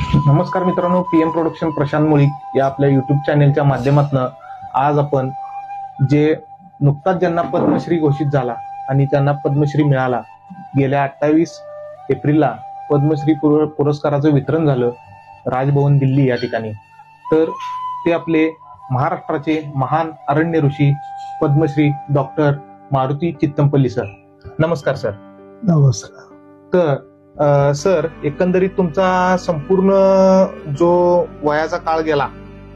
नमस्कार मित्रांनो, PM production Prashant Mulik या आपल्या युट्यूब चॅनेलच्या माध्यमातून आज आपण जे नुकताच ज्यांना पद्मश्री घोषित झाला आणि त्यांना पद्मश्री मिळाला, गेल्या 28 एप्रिलला पद्मश्री पुरस्काराचं वितरण झालं राजभवन दिल्ली या ठिकाणी. तर ते आपले महाराष्ट्राचे महान अरण्य ऋषी पद्मश्री डॉक्टर मारुती चित्तमपल्ली सर. नमस्कार सर. नमस्कार. तर सर, एकंदरीत तुमचा संपूर्ण जो वयाचा काळ गेला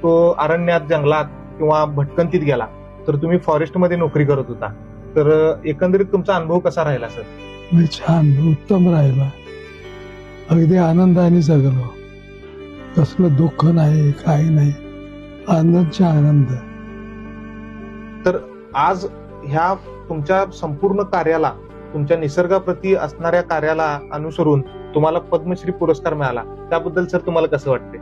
तो अरण्यात, जंगलात किंवा भटकंतीत गेला. तर तुम्ही फॉरेस्टमध्ये नोकरी करत होता. तर एकंदरीत तुमचा अनुभव कसा राहिला सर? मी छान उत्तम राहिला. अगदी आनंदाने जगलो. कसलं दुःख नाही, काही नाही, आनंदचा आनंद. तर आज ह्या तुमच्या संपूर्ण कार्याला, तुमच्या निसर्गाप्रती असणाऱ्या कार्याला अनुसरून तुम्हाला पद्मश्री पुरस्कार मिळाला, त्याबद्दल सर तुम्हाला कसं वाटते?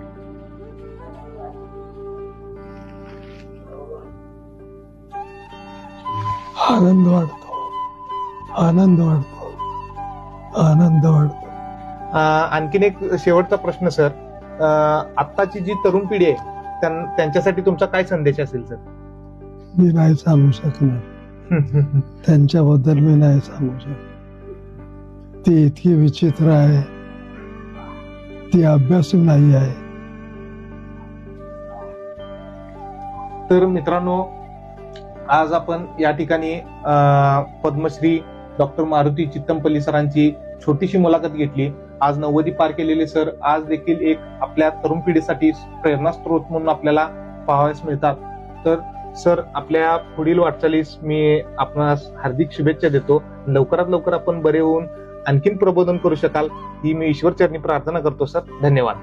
आनंद वाटतो, आनंद वाटतो, आनंद वाटतो. आणखीन एक शेवटचा प्रश्न सर, आत्ताची जी तरुण पिढी आहे त्यांच्यासाठी तुमचा काय संदेश असेल सर? मी नाही सांगू शकणार. त्यांच्याबद्दल मी नाही सांगू शकत. ती इतकी विचित्र आहे, ती अभ्यासू नाही आहे. तर मित्रांनो, आज आपण या ठिकाणी पद्मश्री डॉक्टर मारुती चित्तमपल्ली सरांची छोटीशी मुलाखत घेतली. आज 90 पार केलेले सर आज देखील एक आपल्या तरुण पिढीसाठी प्रेरणास्त्रोत म्हणून आपल्याला पाहावयास मिळतात. तर सर, आपल्या पुढील वाटचालीस मी आपणास हार्दिक शुभेच्छा देतो. लवकरात लवकर आपण बरे होऊन आणखीन प्रबोधन करू शकाल ही मी ईश्वर चरणी प्रार्थना करतो सर. धन्यवाद.